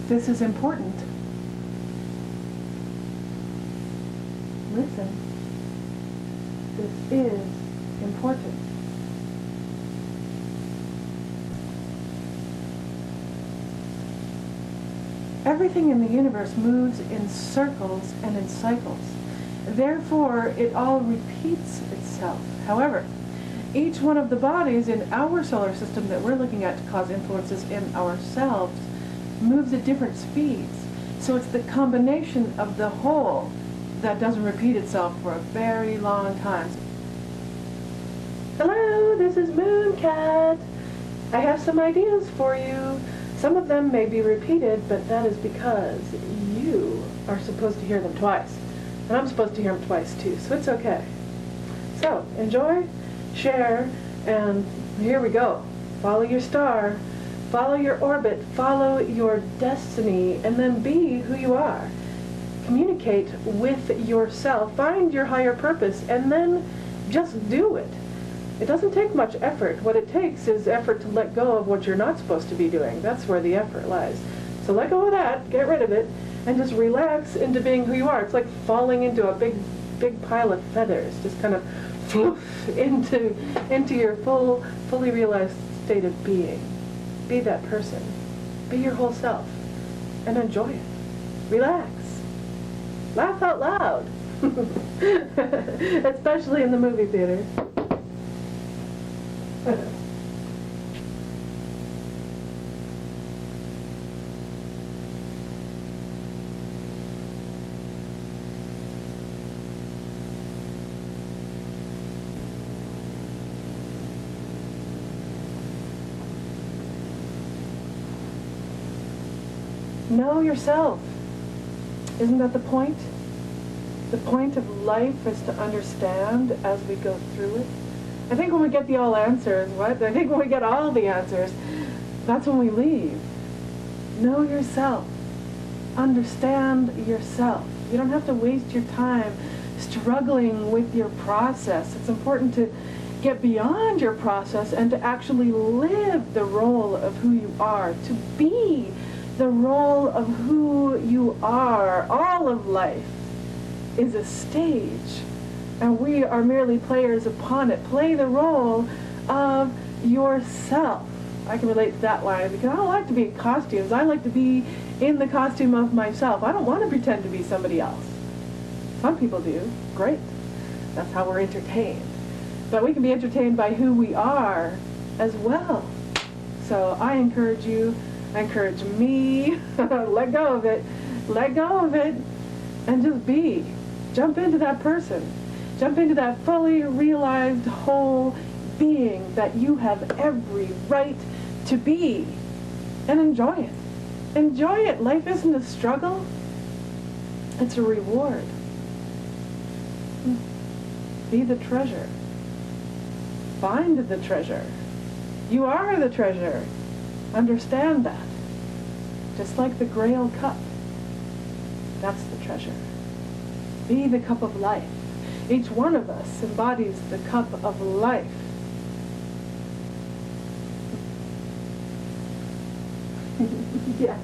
This is important. Listen. This is important. Everything in the universe moves in circles and in cycles. Therefore, it all repeats itself. However, each one of the bodies in our solar system that we're looking at to cause influences in ourselves moves at different speeds. So it's the combination of the whole that doesn't repeat itself for a very long time. Hello, this is Moon Cat. I have some ideas for you. Some of them may be repeated, but that is because you are supposed to hear them twice. And I'm supposed to hear them twice too, so it's okay. So, enjoy, share, and here we go. Follow your star, follow your orbit, follow your destiny, and then be who you are. Communicate with yourself, find your higher purpose, and then just do it. It doesn't take much effort. What it takes is effort to let go of what you're not supposed to be doing. That's where the effort lies. So let go of that, get rid of it, and just relax into being who you are. It's like falling into a big pile of feathers. Just kind of floof into your fully realized state of being. Be that person. Be your whole self. And enjoy it. Relax. Laugh out loud. Especially in the movie theater. Know yourself. Isn't that the point? The point of life is to understand as we go through it. I think when we get the all answers, I think when we get all the answers, that's when we leave. Know yourself. Understand yourself. You don't have to waste your time struggling with your process. It's important to get beyond your process and to actually live the role of who you are, to be the role of who you are. All of life is a stage, and we are merely players upon it. Play the role of yourself. I can relate to that line because I don't like to be in costumes. I like to be in the costume of myself. I don't want to pretend to be somebody else. Some people do. Great. That's how we're entertained. But we can be entertained by who we are as well. So I encourage you, I encourage me, let go of it, and just be. Jump into that person. Jump into that fully realized whole being that you have every right to be. And enjoy it. Enjoy it. Life isn't a struggle. It's a reward. Be the treasure. Find the treasure. You are the treasure. Understand that. Just like the Grail cup. That's the treasure. Be the cup of life. Each one of us embodies the cup of life. Yeah.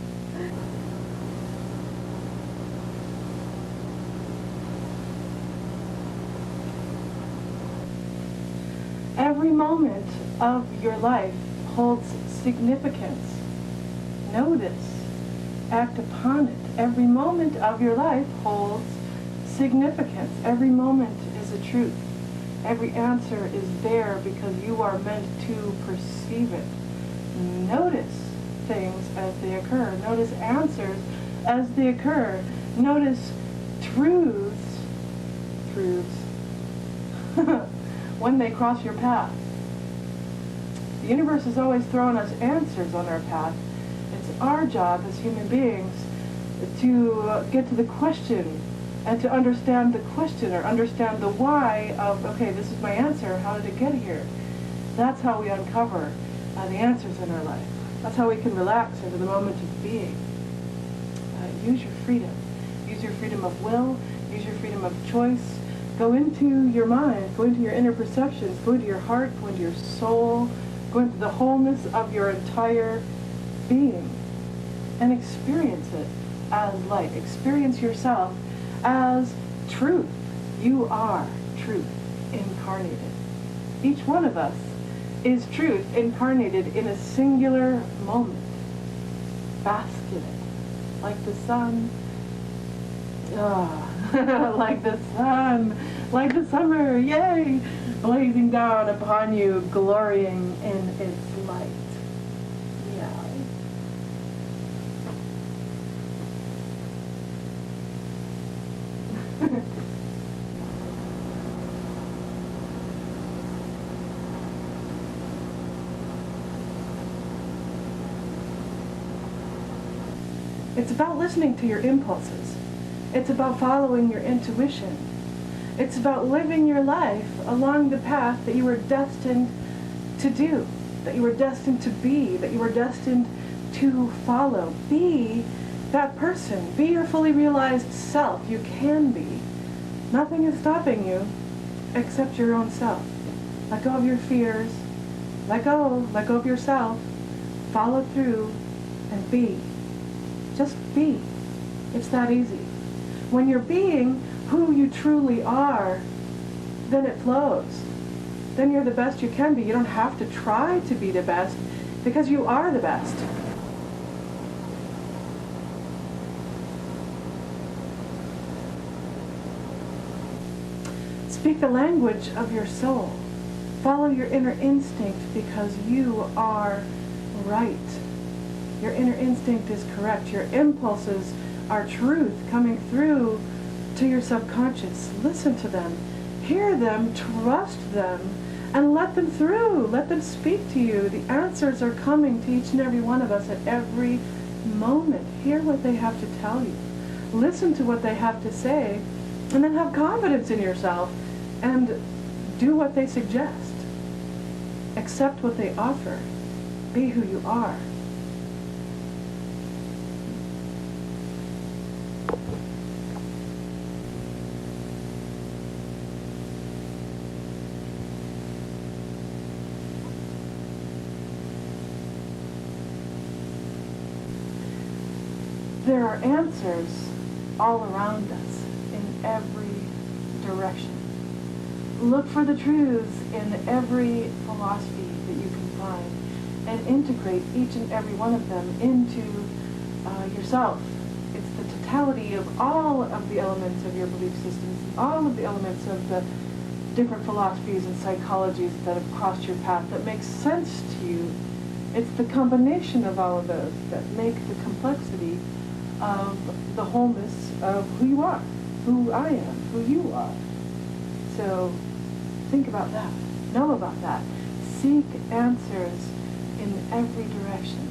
Every moment of your life holds significance. Notice, act upon it. Every moment of your life holds significance. Every moment is a truth. Every answer is there because you are meant to perceive it. Notice things as they occur. Notice answers as they occur. Notice truths when they cross your path. The universe is always throwing us answers on our path. It's our job as human beings to get to the question and to understand the question or understand the why of, okay, this is my answer, how did it get here? That's how we uncover the answers in our life. That's how we can relax into the moment of being. Use your freedom. Use your freedom of will. Use your freedom of choice. Go into your mind. Go into your inner perceptions. Go into your heart. Go into your soul. Go into the wholeness of your entire being. and experience it as light. Experience yourself as truth. You are truth incarnated. Each one of us is truth incarnated in a singular moment. Bask in it. Like the sun. Like the sun. Like the summer. Yay! Blazing down upon you, glorying in its light. Yeah. It's about listening to your impulses. It's about following your intuition. It's about living your life along the path that you were destined to do, that you were destined to be, that you were destined to follow. Be that person. Be your fully realized self. You can be. Nothing is stopping you except your own self. Let go of your fears. Let go of yourself. Follow through and be. Just be. It's that easy. When you're being who you truly are, then it flows. Then you're the best you can be. You don't have to try to be the best because you are the best. Speak the language of your soul. Follow your inner instinct because you are right. Your inner instinct is correct. Your impulses are truth coming through to your subconscious. Listen to them. Hear them. Trust them. And let them through. Let them speak to you. The answers are coming to each and every one of us at every moment. Hear what they have to tell you. Listen to what they have to say. And then have confidence in yourself. And do what they suggest. Accept what they offer. Be who you are. There are answers all around us in every direction. Look for the truths in every philosophy that you can find and integrate each and every one of them into yourself. It's the totality of all of the elements of your belief systems, all of the elements of the different philosophies and psychologies that have crossed your path that makes sense to you. It's the combination of all of those that make the complexity of the wholeness of who you are, who I am, who you are. So think about that. Know about that. Seek answers in every direction.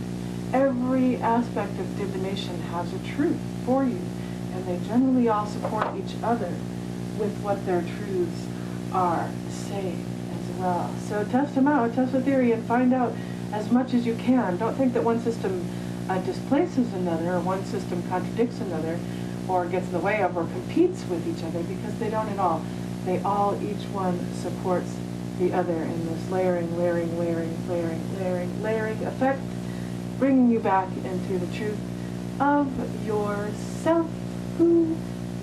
Every aspect of divination has a truth for you, and they generally all support each other with what their truths are saying as well. So test them out, test the theory, and find out as much as you can. Don't think that one system displaces another, or one system contradicts another, or gets in the way of, or competes with each other, because they don't at all. They all, each one supports the other in this layering effect, bringing you back into the truth of yourself, who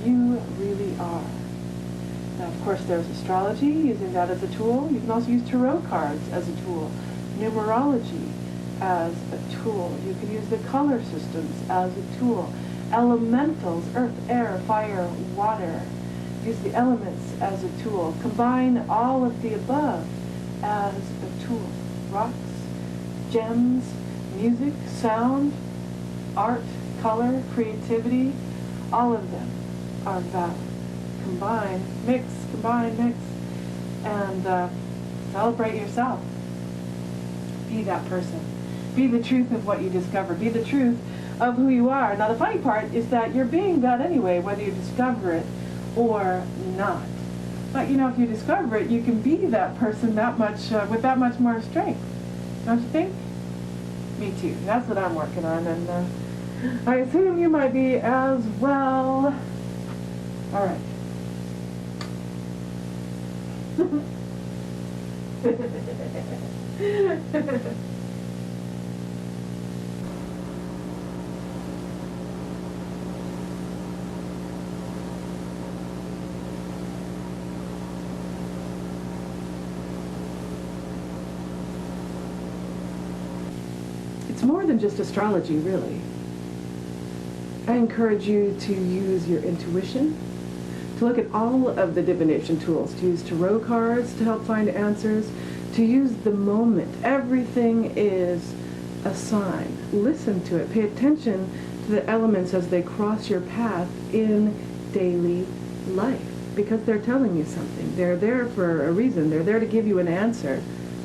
you really are. Now, of course, there's astrology, using that as a tool. You can also use tarot cards as a tool, numerology as a tool. You can use the color systems as a tool. Elementals, earth, air, fire, water. Use the elements as a tool. Combine all of the above as a tool. Rocks, gems, music, sound, art, color, creativity, all of them are valid. Combine, mix, and celebrate yourself. Be that person. Be the truth of what you discover. Be the truth of who you are. Now, the funny part is that you're being that anyway, whether you discover it or not. But, you know, if you discover it, you can be that person that much, with that much more strength. Don't you think? Me too. That's what I'm working on, and I assume you might be as well. All right. It's more than just astrology, really. I encourage you to use your intuition, to look at all of the divination tools, to use tarot cards to help find answers, to use the moment. Everything is a sign. Listen to it. Pay attention to the elements as they cross your path in daily life, because they're telling you something. They're there for a reason. They're there to give you an answer.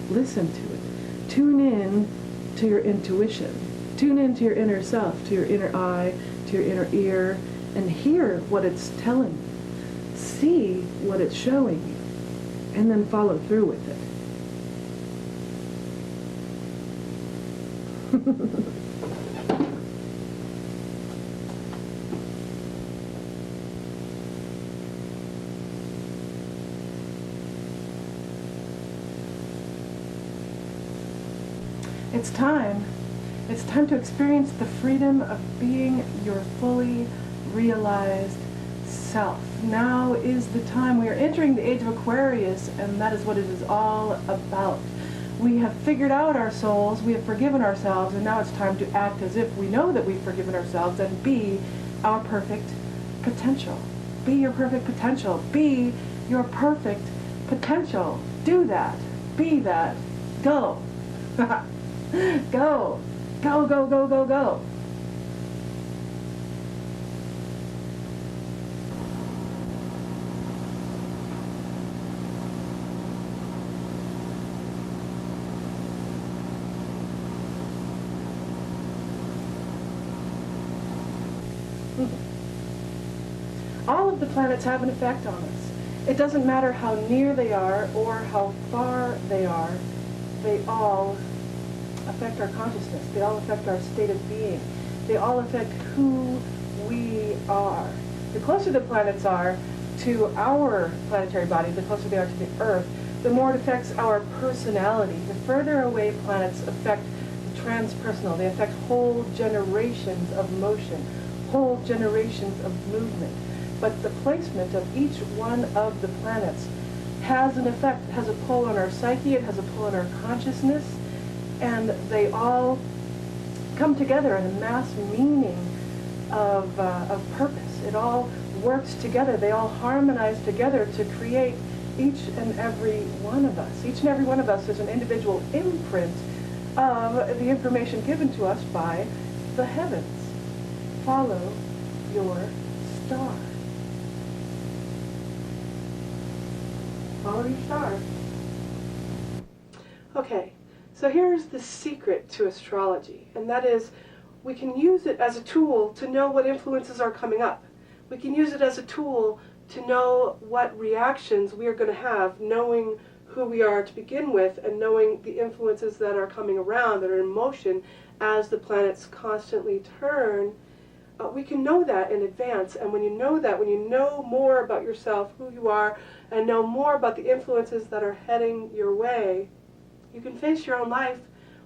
Listen to it. Tune in to your intuition. Tune in to your inner self, to your inner eye, to your inner ear, and hear what it's telling you. See what it's showing you, and then follow through with it. It's time. It's time to experience the freedom of being your fully realized self. Now is the time. We are entering the age of Aquarius, and that is what it is all about. We have figured out our souls, we have forgiven ourselves, and now it's time to act as if we know that we've forgiven ourselves and be our perfect potential. Be your perfect potential. Be your perfect potential. Do that. Be that. Go. Go. Go, go, go, go, go. All of the planets have an effect on us. It doesn't matter how near they are or how far they are. They all affect our consciousness. They all affect our state of being. They all affect who we are. The closer the planets are to our planetary body, the closer they are to the Earth, the more it affects our personality. The further away planets affect the transpersonal. They affect whole generations of motion, whole generations of movement. But the placement of each one of the planets has an effect, has a pull on our psyche, it has a pull on our consciousness, and they all come together in a mass meaning of purpose. It all works together. They all harmonize together to create each and every one of us. Each and every one of us is an individual imprint of the information given to us by the heavens. Follow your star. Follow your star. Okay, so here's the secret to astrology, and that is we can use it as a tool to know what influences are coming up. We can use it as a tool to know what reactions we are going to have, knowing who we are to begin with, and knowing the influences that are coming around, that are in motion as the planets constantly turn. We can know that in advance, and when you know that, when you know more about yourself, who you are, and know more about the influences that are heading your way, you can face your own life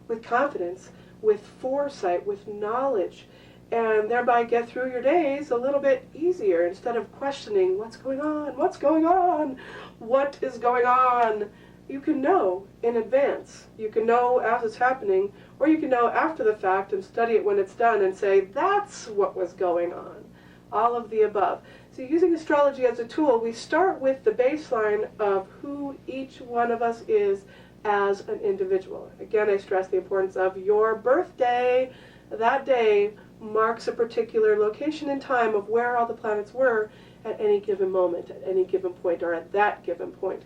with confidence, with foresight, with knowledge, and thereby get through your days a little bit easier instead of questioning what's going on, what is going on. You can know in advance. You can know as it's happening, or you can know after the fact and study it when it's done and say, that's what was going on. All of the above. So using astrology as a tool, we start with the baseline of who each one of us is as an individual. Again, I stress the importance of your birthday. That day marks a particular location and time of where all the planets were at any given moment, at any given point, or at that given point.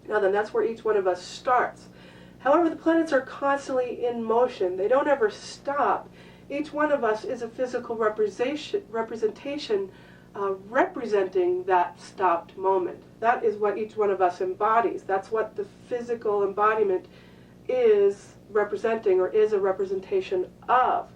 Now then, that's where each one of us starts. However, the planets are constantly in motion. They don't ever stop. Each one of us is a physical representation representing that stopped moment. That is what each one of us embodies. That's what the physical embodiment is representing, or is a representation of.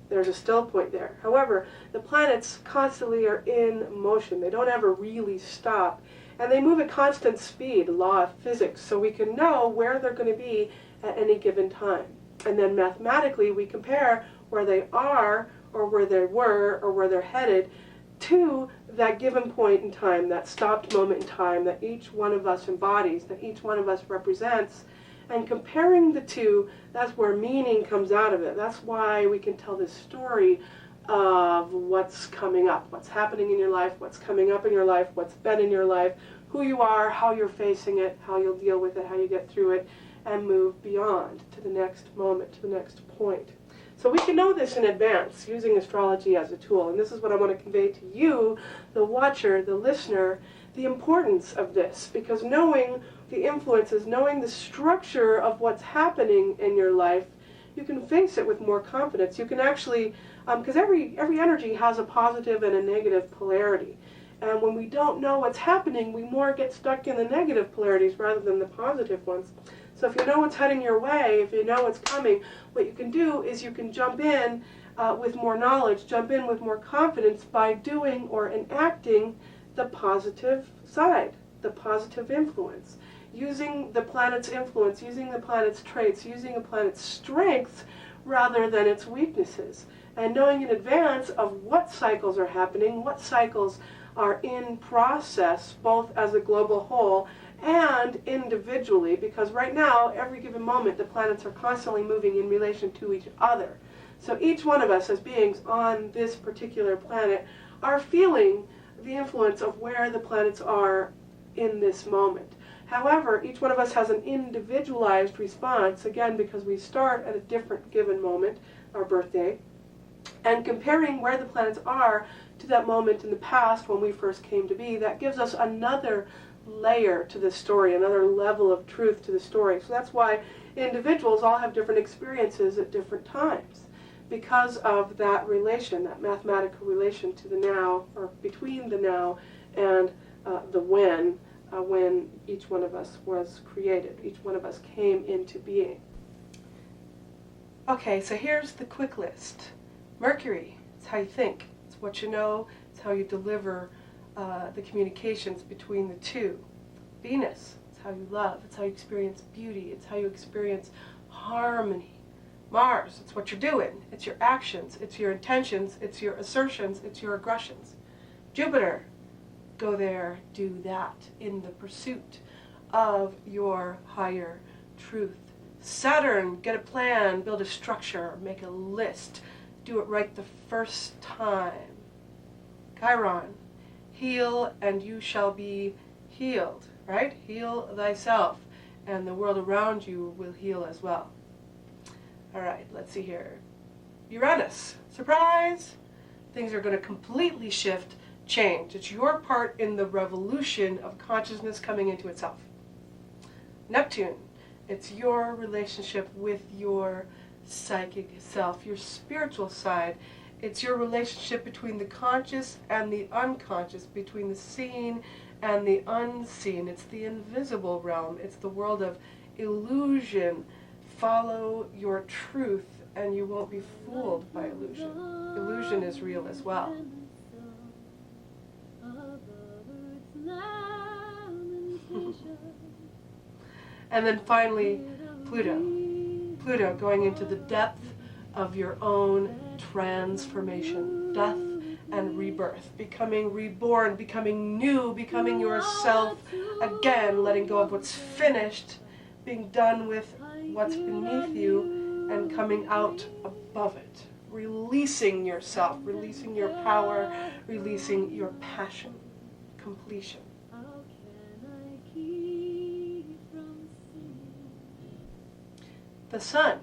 There's a still point there. However, the planets constantly are in motion. They don't ever really stop. And they move at constant speed, law of physics, so we can know where they're going to be at any given time. And then mathematically we compare where they are, or where they were, or where they're headed, to that given point in time, that stopped moment in time that each one of us embodies, that each one of us represents, And comparing the two, that's where meaning comes out of it. That's why we can tell this story of what's coming up, what's happening in your life, what's coming up in your life, what's been in your life, who you are, how you're facing it, how you'll deal with it, how you get through it, and move beyond to the next moment, to the next point. So we can know this in advance using astrology as a tool. And this is what I want to convey to you, the watcher, the listener, the importance of this. Because knowing the influences, knowing the structure of what's happening in your life, you can face it with more confidence. You can actually, because every energy has a positive and a negative polarity. And when we don't know what's happening, we more get stuck in the negative polarities rather than the positive ones. So if you know what's heading your way, if you know what's coming, what you can do is you can jump in with more knowledge, jump in with more confidence by doing or enacting the positive side, the positive influence. Using the planet's influence, using the planet's traits, using a planet's strengths rather than its weaknesses. And knowing in advance of what cycles are happening, what cycles are in process, both as a global whole and individually, because right now, every given moment, the planets are constantly moving in relation to each other. So each one of us as beings on this particular planet are feeling the influence of where the planets are in this moment. However, each one of us has an individualized response, again, because we start at a different given moment, our birthday, and comparing where the planets are to that moment in the past when we first came to be, that gives us another layer to the story, another level of truth to the story. So that's why individuals all have different experiences at different times, because of that relation, that mathematical relation to the now, or between the now and the when each one of us was created, each one of us came into being. Okay, so here's the quick list. Mercury, it's how you think, it's what you know, it's how you deliver the communications between the two. Venus, it's how you love, it's how you experience beauty, it's how you experience harmony. Mars, it's what you're doing, it's your actions, it's your intentions, it's your assertions, it's your aggressions. Jupiter, go there, do that in the pursuit of your higher truth. Saturn, get a plan, build a structure, make a list, do it right the first time. Chiron, heal and you shall be healed, right? Heal thyself and the world around you will heal as well. All right, let's see here. Uranus, surprise! Things are going to completely shift, change. It's your part in the revolution of consciousness coming into itself. Neptune, it's your relationship with your psychic self, your spiritual side. It's your relationship between the conscious and the unconscious, between the seen and the unseen. It's the invisible realm. It's the world of illusion. Follow your truth and you won't be fooled by illusion. Illusion is real as well. And then finally, Pluto. Pluto going into the depth of your own transformation, death and rebirth, becoming reborn, becoming new, becoming yourself again, letting go of what's finished, being done with what's beneath you, and coming out above it, releasing yourself, releasing your power, releasing your passion, completion. The sun.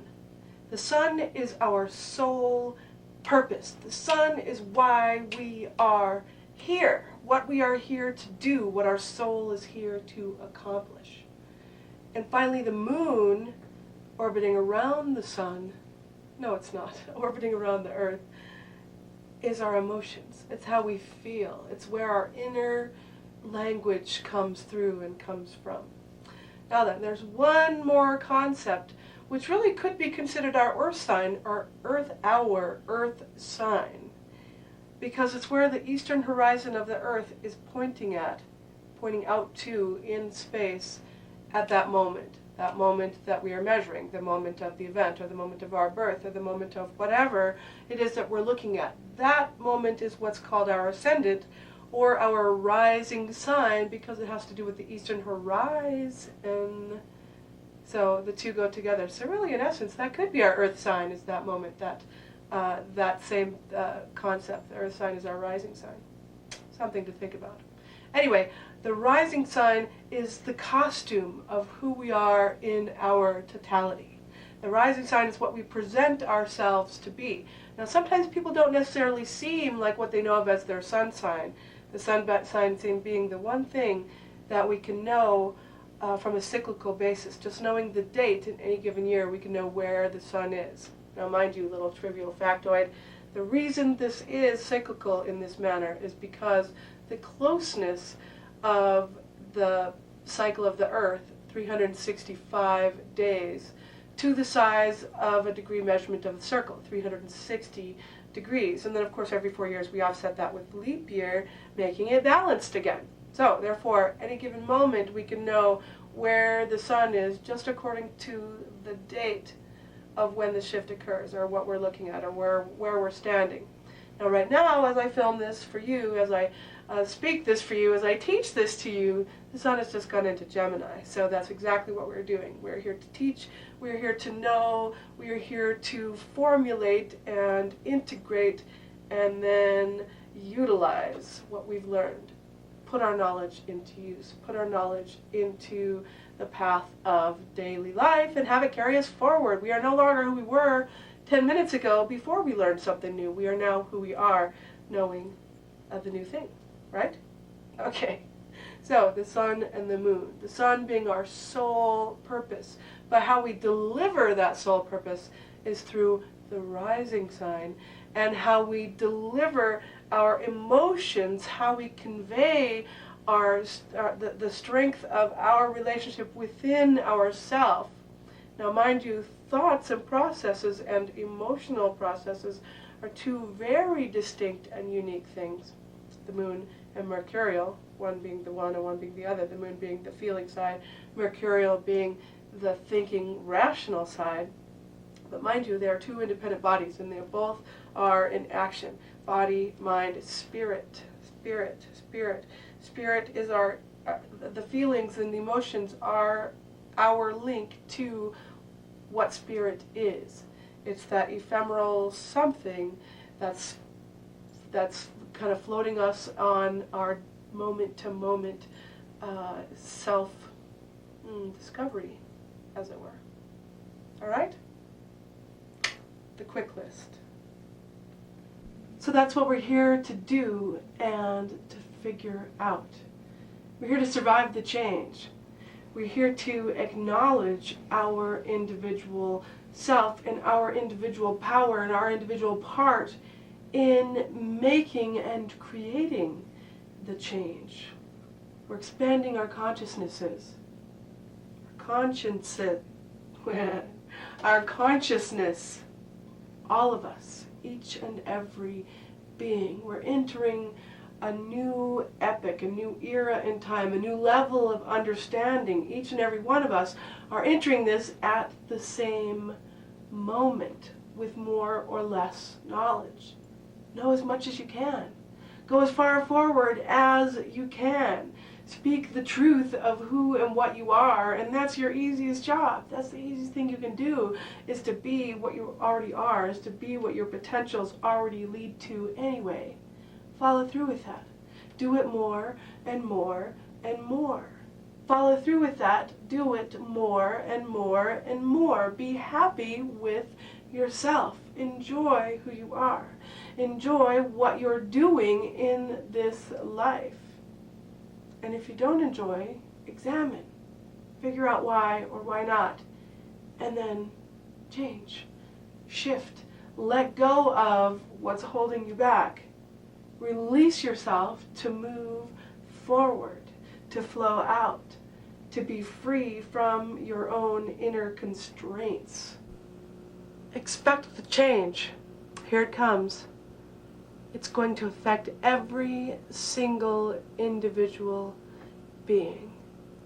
The sun is our sole purpose. The sun is why we are here, what we are here to do, what our soul is here to accomplish. And finally, the moon, orbiting around the sun, no it's not, orbiting around the earth, is our emotions. It's how we feel. It's where our inner language comes through and comes from. Now then, there's one more concept which really could be considered our earth sign, our earth sign, because it's where the eastern horizon of the earth is pointing out to in space at that moment that we are measuring, the moment of the event, or the moment of our birth, or the moment of whatever it is that we're looking at. That moment is what's called our ascendant, or our rising sign, because it has to do with the eastern horizon So the two go together. So really, in essence, that could be our earth sign, is that moment, that same concept. The earth sign is our rising sign. Something to think about. Anyway, the rising sign is the costume of who we are in our totality. The rising sign is what we present ourselves to be. Now, sometimes people don't necessarily seem like what they know of as their sun sign. The sun sign being the one thing that we can know from a cyclical basis. Just knowing the date in any given year, we can know where the sun is. Now, mind you, little trivial factoid, the reason this is cyclical in this manner is because the closeness of the cycle of the Earth, 365 days, to the size of a degree measurement of the circle, 360 degrees. And then, of course, every 4 years we offset that with leap year, making it balanced again. So, therefore, any given moment we can know where the sun is just according to the date of when the shift occurs, or what we're looking at, or where we're standing. Now, right now, as I film this for you, as I speak this for you, as I teach this to you, the sun has just gone into Gemini. So that's exactly what we're doing. We're here to teach, we're here to know, we're here to formulate and integrate and then utilize what we've learned. Put our knowledge into use, put our knowledge into the path of daily life and have it carry us forward. We are no longer who we were 10 minutes ago before we learned something new. We are now who we are, knowing the new thing, right? Okay, so the sun and the moon. The sun being our sole purpose, but how we deliver that sole purpose is through the rising sign, and how we deliver our emotions, how we convey the strength of our relationship within ourself. Now, mind you, thoughts and processes and emotional processes are two very distinct and unique things. The moon and mercurial, one being the one and one being the other, the moon being the feeling side, mercurial being the thinking, rational side. But mind you, they are two independent bodies, and they both are in action. Body, mind, spirit, spirit, spirit. Spirit is the feelings and the emotions are our link to what spirit is. It's that ephemeral something that's kind of floating us on our moment-to-moment self-discovery, as it were. All right? The quick list. So that's what we're here to do and to figure out. We're here to survive the change. We're here to acknowledge our individual self and our individual power and our individual part in making and creating the change. We're expanding our consciousnesses. Our consciousness. All of us, each and every being. We're entering a new epoch, a new era in time, a new level of understanding. Each and every one of us are entering this at the same moment with more or less knowledge. Know as much as you can. Go as far forward as you can. Speak the truth of who and what you are, and that's your easiest job. That's the easiest thing you can do, is to be what you already are, is to be what your potentials already lead to anyway. Follow through with that. Do it more and more and more. Follow through with that. Do it more and more and more. Be happy with yourself. Enjoy who you are. Enjoy what you're doing in this life. And if you don't enjoy, examine. Figure out why or why not. And then change. Shift. Let go of what's holding you back. Release yourself to move forward, to flow out, to be free from your own inner constraints. Expect the change. Here it comes. It's going to affect every single individual being.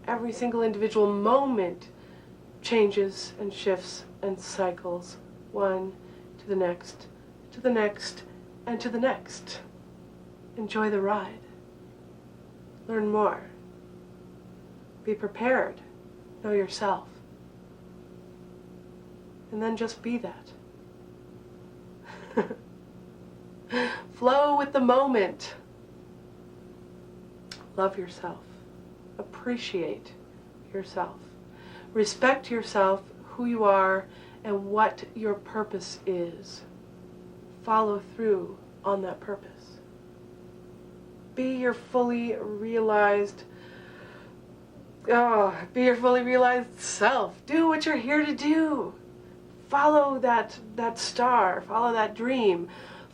Every single individual moment changes and shifts and cycles, one to the next, to the next, and to the next. Enjoy the ride. Learn more. Be prepared. Know yourself. And then just be that. Flow with the moment. Love yourself. Appreciate yourself. Respect yourself, who you are, and what your purpose is. Follow through on that purpose. Be your fully realized self. Do what you're here to do. Follow that star. Follow that dream.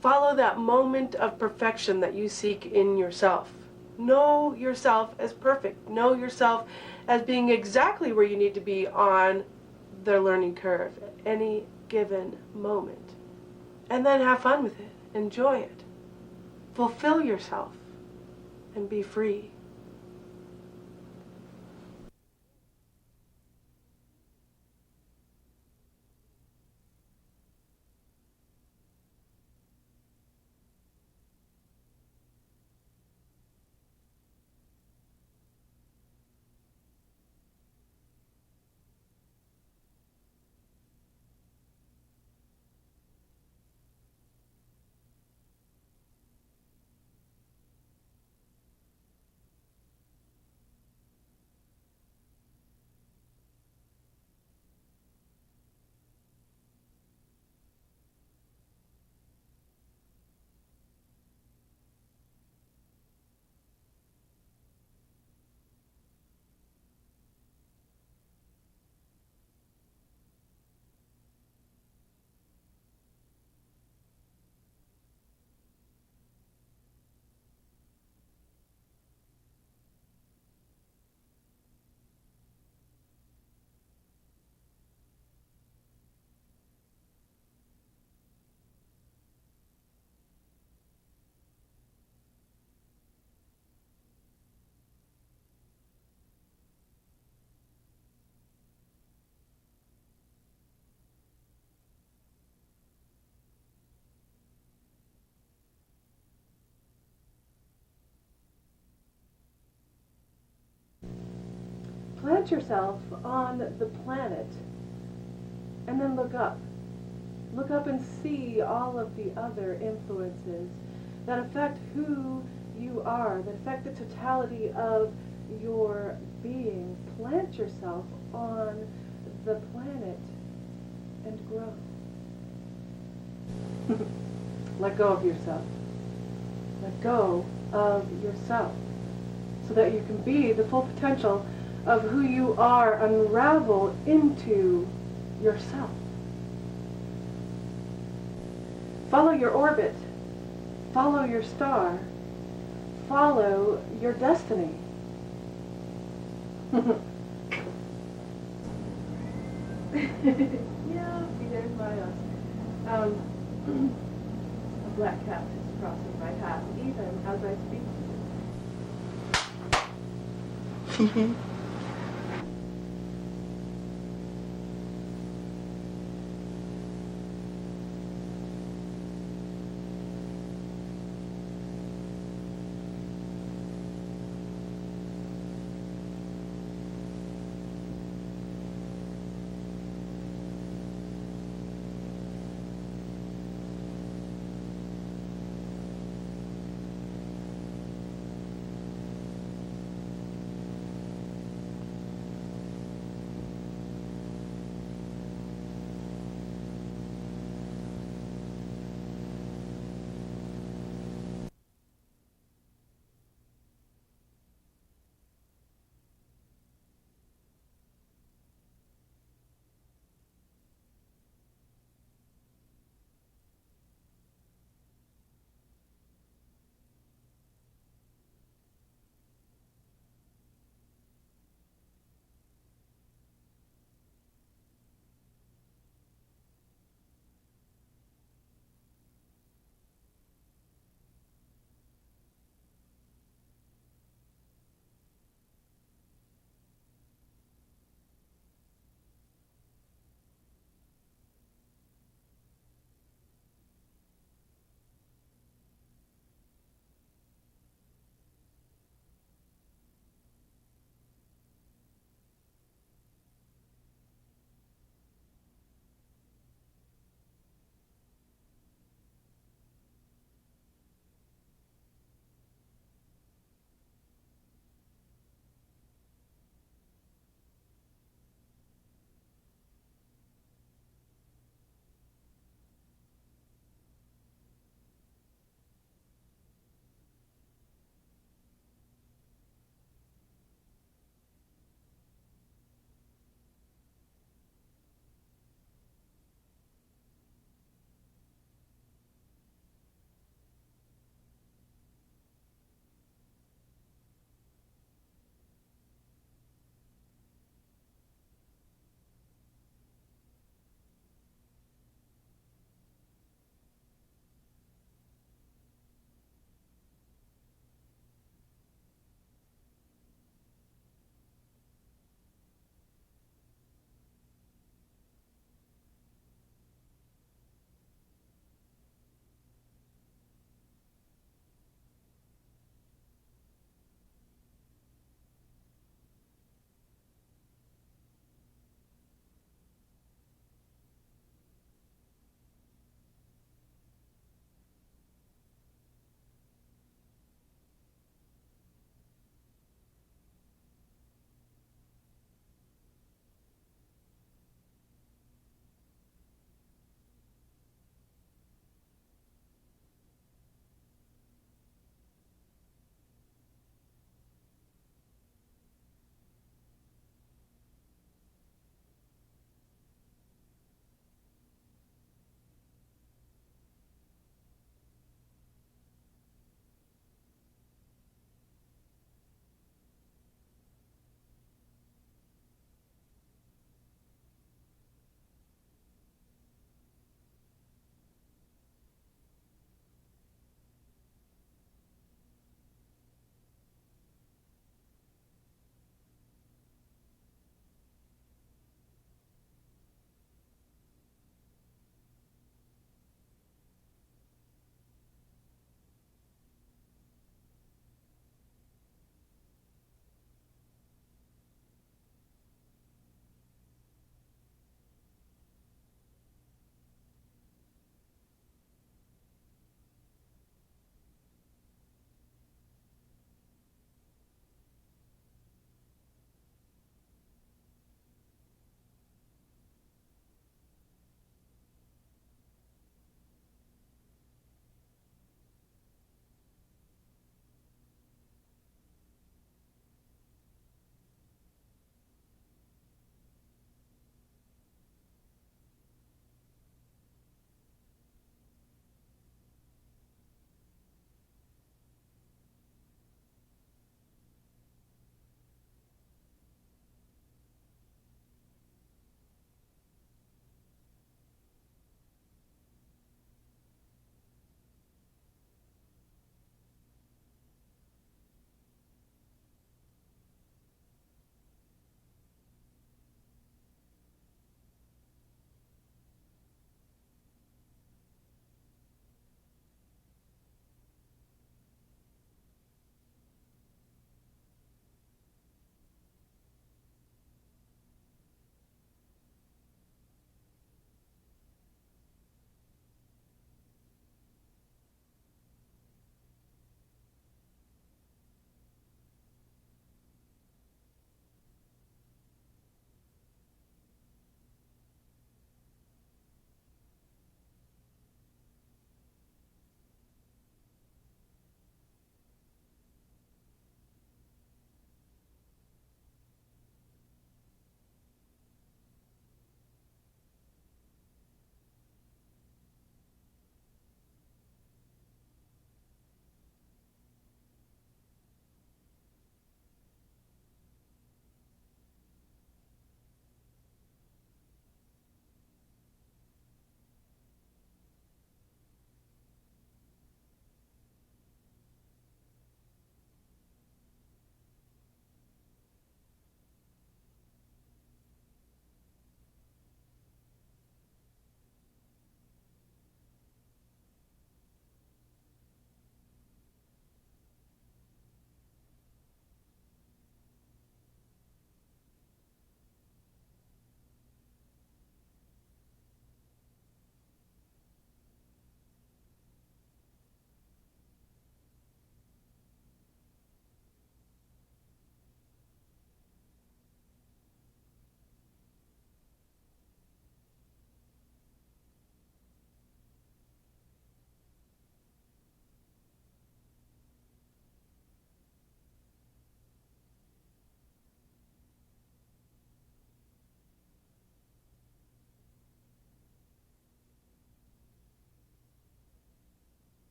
Follow that moment of perfection that you seek in yourself. Know yourself as perfect. Know yourself as being exactly where you need to be on the learning curve at any given moment. And then have fun with it. Enjoy it. Fulfill yourself. And be free. Plant yourself on the planet and then look up. Look up and see all of the other influences that affect who you are, that affect the totality of your being. Plant yourself on the planet and grow. Let go of yourself. Let go of yourself so that you can be the full potential of who you are. Unravel into yourself. Follow your orbit. Follow your star. Follow your destiny. Yeah, there's my a black cat is crossing my path even as I speak to you.